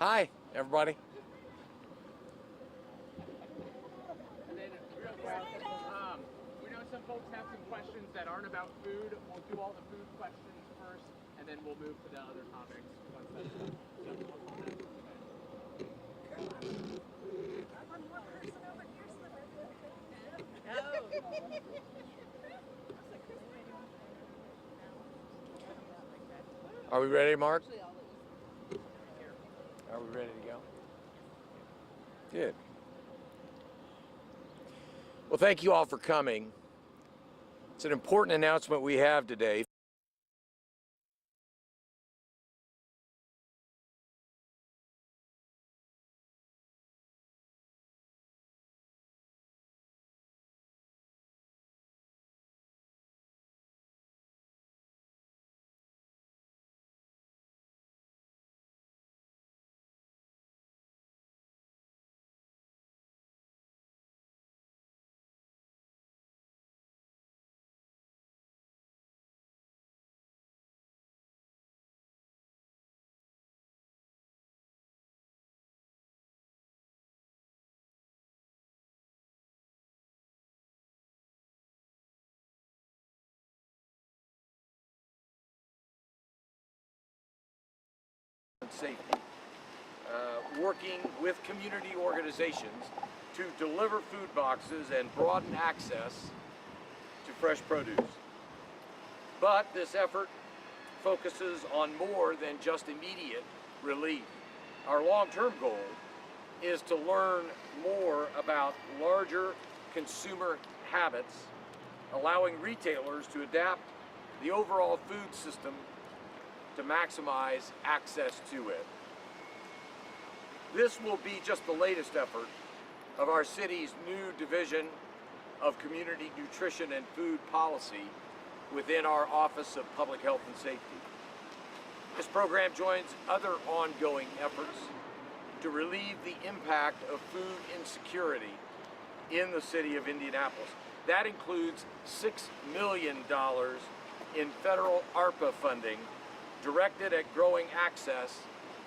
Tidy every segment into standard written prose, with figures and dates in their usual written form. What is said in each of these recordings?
Hi, everybody. And then real quick, we know some folks have some questions that aren't about food. We'll do all the food questions first, and then we'll move to the other topics once that's done. One more person over here so that Are we ready, Mark? Are we ready to go? Good. Well, thank you all for coming. It's an important announcement we have today. Safety, working with community organizations to deliver food boxes and broaden access to fresh produce. But this effort focuses on more than just immediate relief. Our long-term goal is to learn more about larger consumer habits, allowing retailers to adapt the overall food system to maximize access to it. This will be just the latest effort of our city's new division of community nutrition and food policy within our Office of Public Health and Safety. This program joins other ongoing efforts to relieve the impact of food insecurity in the city of Indianapolis. That includes $6 million in federal ARPA funding directed at growing access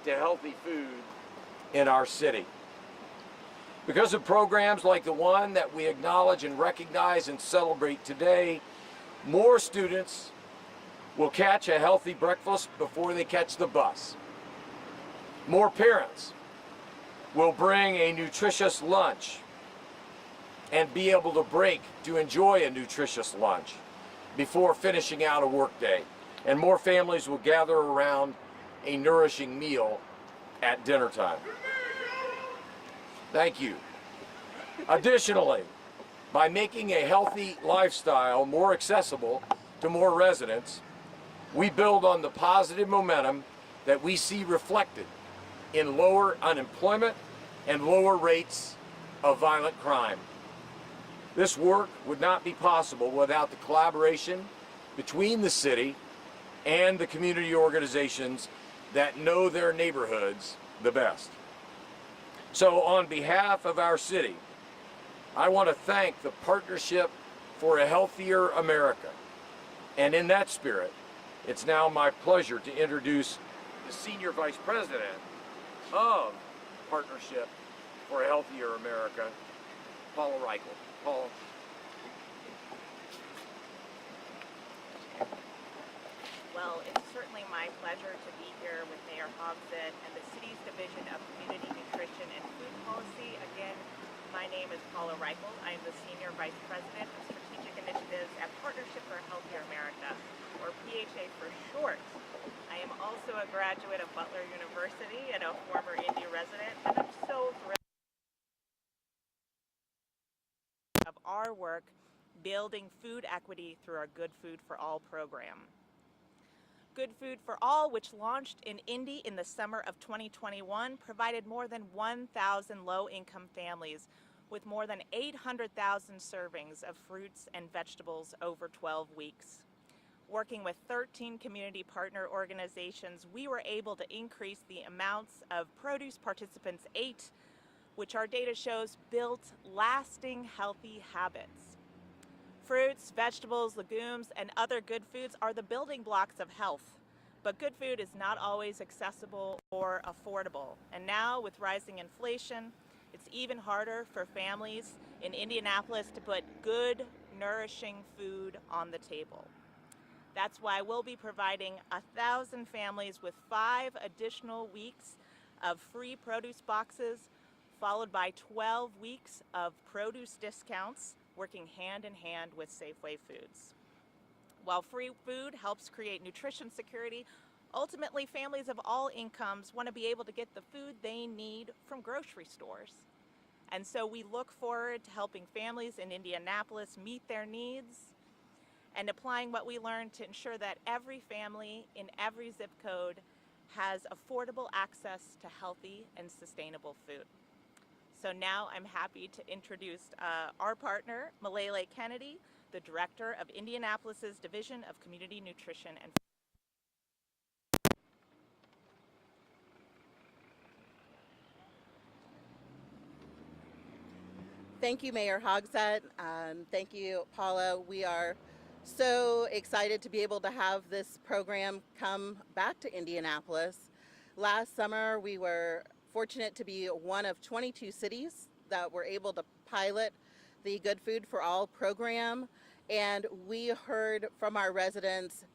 to healthy food in our city. Because of programs like the one that we acknowledge and recognize and celebrate today, more students will catch a healthy breakfast before they catch the bus. More parents will bring a nutritious lunch and be able to break to enjoy a nutritious lunch before finishing out a workday. And more families will gather around a nourishing meal at dinner time. Thank you. Additionally, by making a healthy lifestyle more accessible to more residents, we build on the positive momentum that we see reflected in lower unemployment and lower rates of violent crime. This work would not be possible without the collaboration between the city and the community organizations that know their neighborhoods the best. So on behalf of our city, I want to thank the Partnership for a Healthier America. And in that spirit, it's now my pleasure to introduce the Senior Vice President of Partnership for a Healthier America, Paula Reichel. Paula. Well, it's certainly my pleasure to be here with Mayor Hogsett and the city's Division of Community Nutrition and Food Policy. Again, my name is Paula Reichel. I am the Senior Vice President of Strategic Initiatives at Partnership for a Healthier America, or PHA for short. I am also a graduate of Butler University and a former Indy resident, and I'm so thrilled of our work building food equity through our Good Food for All program. Good Food for All, which launched in Indy in the summer of 2021, provided more than 1,000 low-income families with more than 800,000 servings of fruits and vegetables over 12 weeks. Working with 13 community partner organizations, we were able to increase the amounts of produce participants ate, which our data shows built lasting healthy habits. Fruits, vegetables, legumes, and other good foods are the building blocks of health. But good food is not always accessible or affordable. And now with rising inflation, it's even harder for families in Indianapolis to put good, nourishing food on the table. That's why we'll be providing 1,000 families with 5 additional weeks of free produce boxes, followed by 12 weeks of produce discounts, working hand in hand with Safeway Foods. While free food helps create nutrition security, ultimately families of all incomes want to be able to get the food they need from grocery stores. And so we look forward to helping families in Indianapolis meet their needs and applying what we learned to ensure that every family in every zip code has affordable access to healthy and sustainable food. So now I'm happy to introduce our partner, Malay Kennedy, the director of Indianapolis's Division of Community Nutrition and Thank you, Mayor Hogsett. Thank you, Paula. We are so excited to be able to have this program come back to Indianapolis. Last summer, we were fortunate to be one of 22 cities that were able to pilot the Good Food for All program, and we heard from our residents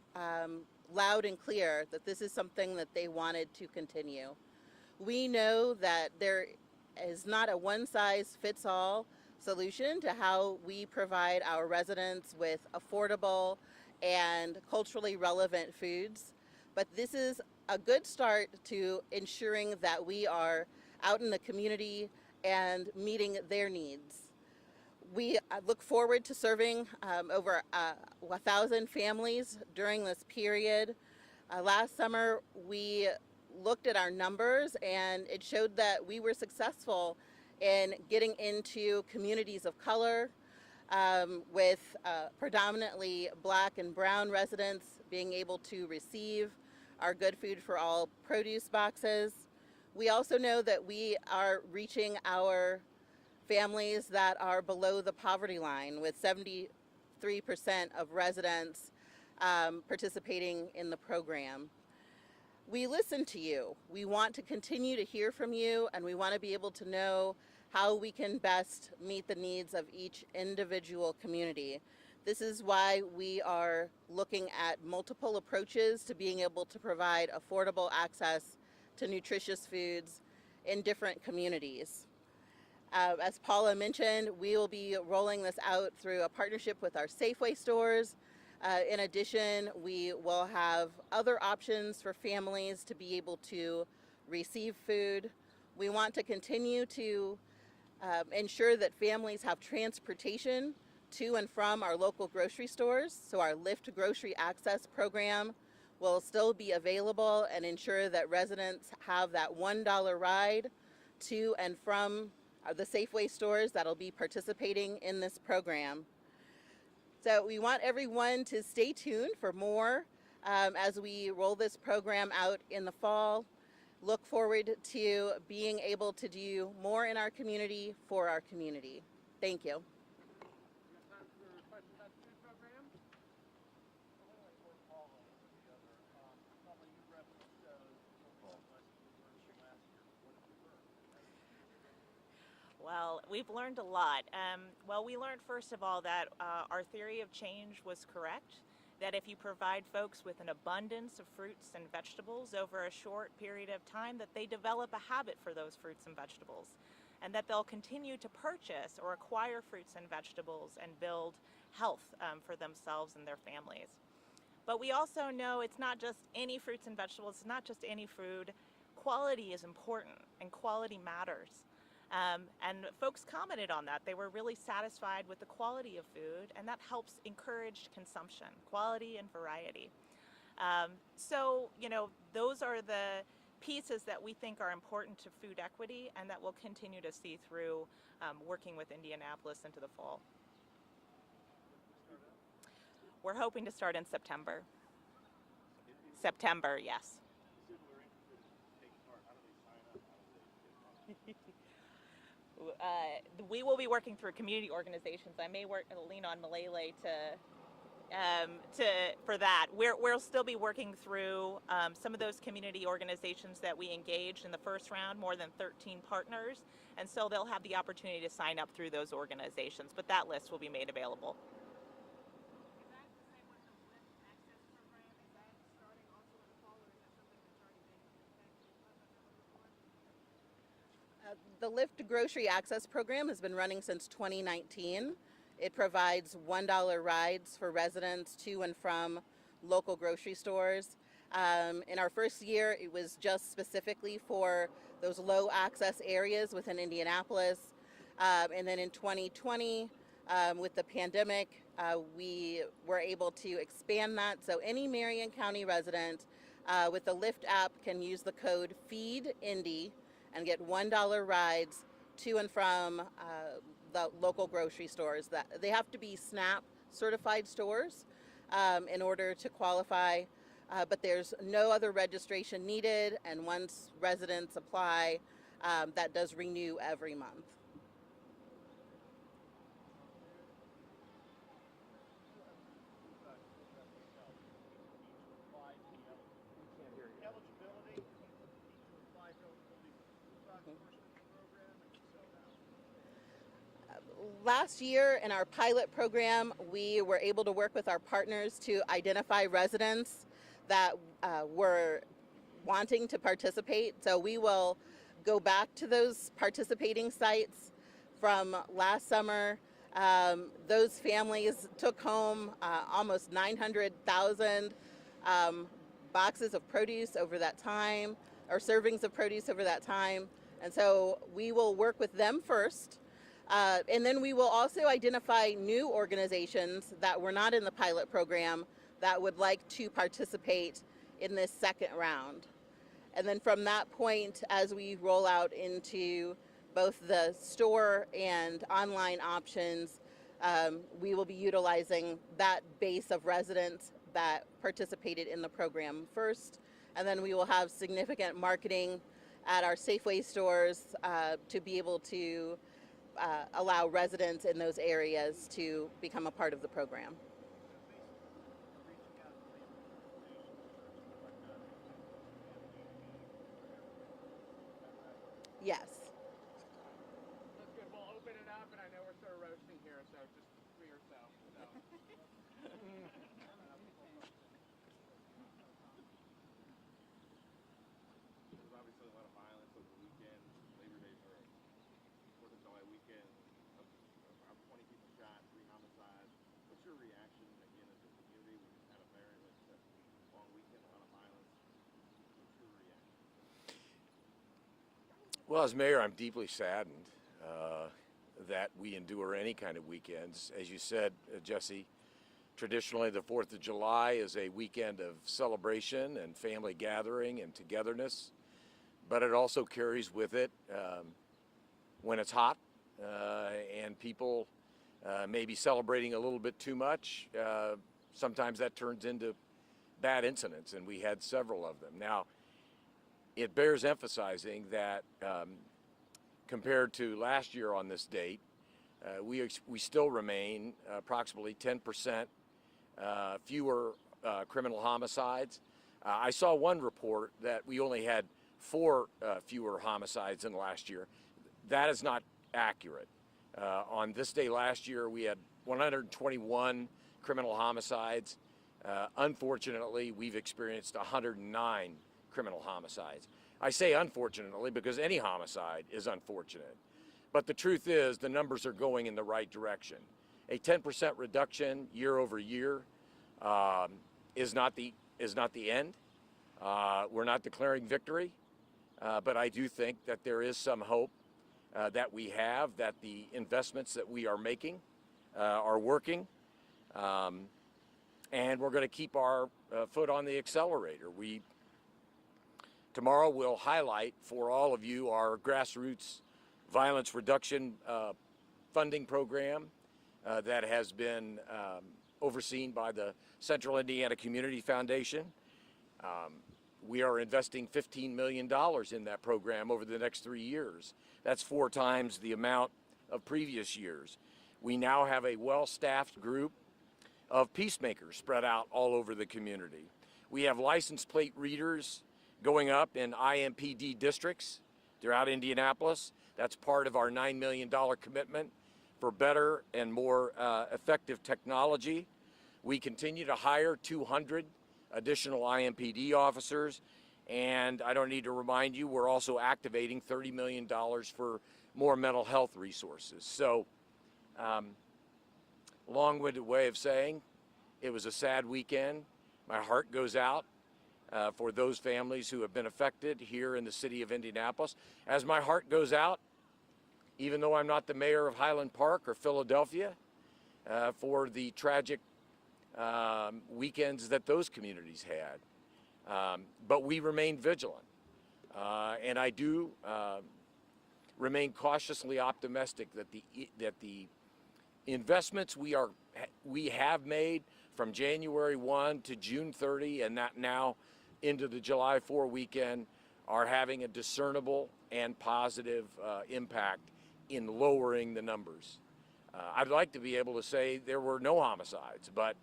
loud and clear that this is something that they wanted to continue. We know that there is not a one-size-fits-all solution to how we provide our residents with affordable and culturally relevant foods, but this is a good start to ensuring that we are out in the community and meeting their needs. We look forward to serving over 1,000 families during this period. Last summer, we looked at our numbers and it showed that we were successful in getting into communities of color with predominantly Black and brown residents being able to receive our Good Food for All produce boxes. We also know that we are reaching our families that are below the poverty line, with 73% of residents participating in the program. We listen to you. We want to continue to hear from you, and we want to be able to know how we can best meet the needs of each individual community. This is why we are looking at multiple approaches to being able to provide affordable access to nutritious foods in different communities. As Paula mentioned, we will be rolling this out through a partnership with our Safeway stores. In addition, we will have other options for families to be able to receive food. We want to continue to ensure that families have transportation to and from our local grocery stores. So our Lyft Grocery Access program will still be available and ensure that residents have that $1 ride to and from the Safeway stores that'll be participating in this program. So we want everyone to stay tuned for more as we roll this program out in the fall. Look forward to being able to do more in our community for our community. Thank you. Well, we've learned a lot. Well, we learned first of all that our theory of change was correct, that if you provide folks with an abundance of fruits and vegetables over a short period of time, that they develop a habit for those fruits and vegetables, and that they'll continue to purchase or acquire fruits and vegetables and build health for themselves and their families. But we also know it's not just any fruits and vegetables, it's not just any food. Quality is important, and quality matters. And folks commented on that. They were really satisfied with the quality of food, and that helps encourage consumption, quality and variety. So, you know, those are the pieces that we think are important to food equity and that we'll continue to see through working with Indianapolis into the fall. We're hoping to start in September. September, yes. We will be working through community organizations. I may lean on Malay to for that. We'll still be working through some of those community organizations that we engaged in the first round, more than 13 partners, and so they'll have the opportunity to sign up through those organizations, but that list will be made available. Is that the same with the Lyft access program? Is that starting also in the fall, or is that something that's already been in effect? The Lyft Grocery Access Program has been running since 2019. It provides $1 rides for residents to and from local grocery stores. In our first year, it was just specifically for those low access areas within Indianapolis. And then in 2020, with the pandemic, we were able to expand that. So any Marion County resident with the Lyft app can use the code FEEDINDY and get $1 rides to and from the local grocery stores. That they have to be SNAP certified stores in order to qualify, but there's no other registration needed, and once residents apply, that does renew every month. Eligibility, need to apply for eligibility for the program, and so Last year in our pilot program, we were able to work with our partners to identify residents that were wanting to participate. So we will go back to those participating sites from last summer. Those families took home almost 900,000 boxes of produce over that time, or servings of produce over that time. And so we will work with them first. And then we will also identify new organizations that were not in the pilot program that would like to participate in this second round. And then from that point, as we roll out into both the store and online options, we will be utilizing that base of residents that participated in the program first. And then we will have significant marketing at our Safeway stores to be able to allow residents in those areas to become a part of the program. Yes. That's good. We'll open it up, and I know we're sort of roasting here, so just 3 or so. There's obviously a lot of violence over the weekend, Labor Day or 4th of July weekend. Around 20 people shot, 3 homicides. What's your reaction again as a community? We just had a very long weekend, a lot of violence. What's your reaction? Well, as mayor, I'm deeply saddened that we endure any kind of weekends. As you said, Jesse, traditionally the 4th of July is a weekend of celebration and family gathering and togetherness, but it also carries with it, when it's hot and people may be celebrating a little bit too much, sometimes that turns into bad incidents, and we had several of them. Now, it bears emphasizing that compared to last year on this date, we still remain approximately 10% fewer criminal homicides. I saw one report that we only had 4 fewer homicides than last year. That is not accurate. On this day last year, we had 121 criminal homicides. Unfortunately, we've experienced 109 criminal homicides. I say unfortunately because any homicide is unfortunate. But the truth is the numbers are going in the right direction. A 10% reduction year over year is not the end. We're not declaring victory, but I do think that there is some hope that we have, that the investments that we are making are working, and we're going to keep our foot on the accelerator. Tomorrow we'll highlight for all of you our grassroots violence reduction funding program that has been overseen by the Central Indiana Community Foundation. We are investing $15 million in that program over the next 3 years. That's 4 times the amount of previous years. We now have a well-staffed group of peacemakers spread out all over the community. We have license plate readers going up in IMPD districts throughout Indianapolis. That's part of our $9 million commitment for better and more effective technology. We continue to hire 200 additional IMPD officers, and I don't need to remind you, we're also activating $30 million for more mental health resources. So, long-winded way of saying, it was a sad weekend. My heart goes out for those families who have been affected here in the city of Indianapolis, as my heart goes out, even though I'm not the mayor of Highland Park or Philadelphia, for the tragic weekends that those communities had. But we remain vigilant, and I do remain cautiously optimistic that the investments we have made from January 1 to June 30 and that now into the July 4 weekend are having a discernible and positive impact in lowering the numbers. I'd like to be able to say there were no homicides, but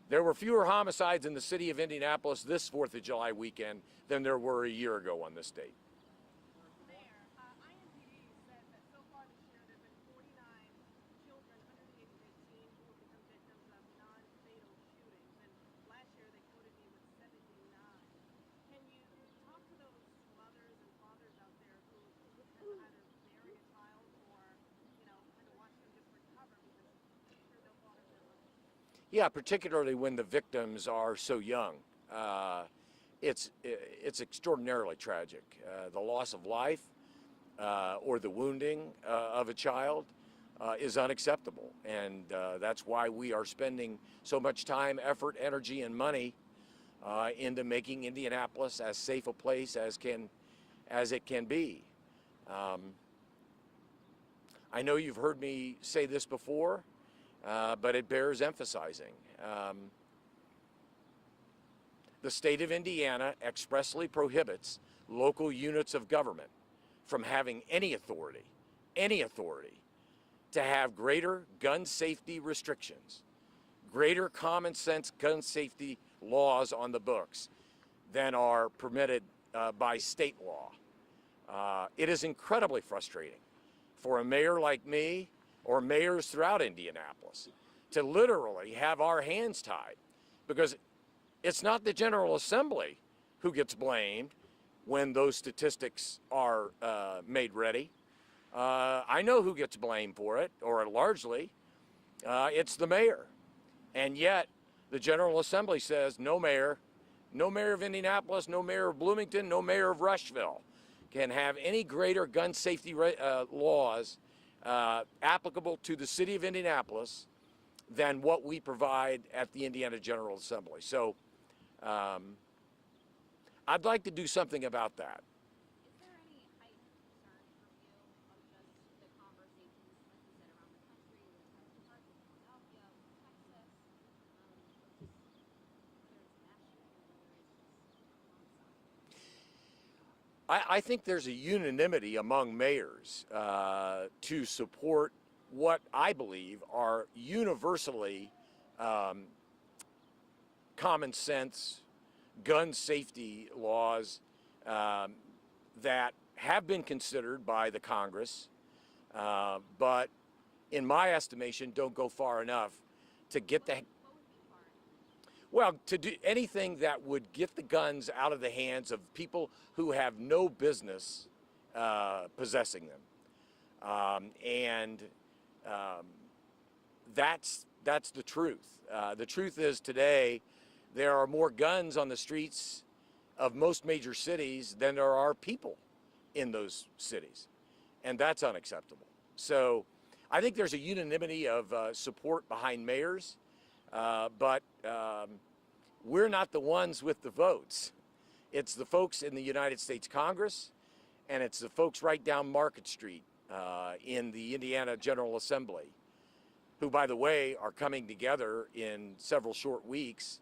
there were fewer homicides in the city of Indianapolis this 4th of July weekend than there were a year ago on this date. Mayor, IMPD said that so far this year there have been 49 children under the age of 18 who have become victims of non-fatal shootings, and last year they quoted me with 79. Can you talk to those mothers and fathers out there who have either buried a child or, had to watch them just recover because I'm sure they'll fall into their lives? Yeah, particularly when the victims are so young. It's extraordinarily tragic. The loss of life or the wounding of a child is unacceptable. And that's why we are spending so much time, effort, energy, and money into making Indianapolis as safe a place as it can be. I know you've heard me say this before, but it bears emphasizing. The state of Indiana expressly prohibits local units of government from having any authority to have greater gun safety restrictions, greater common sense gun safety laws on the books than are permitted by state law. It is incredibly frustrating for a mayor like me or mayors throughout Indianapolis to literally have our hands tied, because it's not the General Assembly who gets blamed when those statistics are made ready. I know who gets blamed for it, or largely, it's the mayor. And yet, the General Assembly says no mayor of Indianapolis, no mayor of Bloomington, no mayor of Rushville can have any greater gun safety laws applicable to the city of Indianapolis than what we provide at the Indiana General Assembly. So I'd like to do something about that. Is there any heightened concern from you of just the conversations, like you said, around the country, with Highland Park, with Philadelphia, with Texas, whether it's national, whether it's just homicide? I think there's a unanimity among mayors to support what I believe are universally common sense gun safety laws that have been considered by the Congress, but in my estimation don't go far enough to get the to do anything that would get the guns out of the hands of people who have no business possessing them. That's the truth. The truth is today there are more guns on the streets of most major cities than there are people in those cities, and that's unacceptable. So I think there's a unanimity of support behind mayors, but we're not the ones with the votes. It's the folks in the United States Congress, and it's the folks right down Market Street in the Indiana General Assembly, who, by the way, are coming together in several short weeks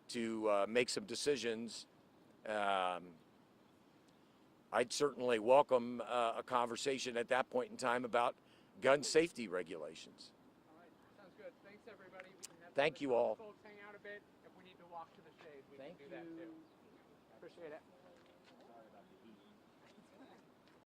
to make some decisions. I'd certainly welcome a conversation at that point in time about gun safety regulations. All right, sounds good. Thanks, everybody. We can have Thank you all. Folks hang out a bit. If we need to walk to the shade, we Thank can do that you. too. Appreciate it.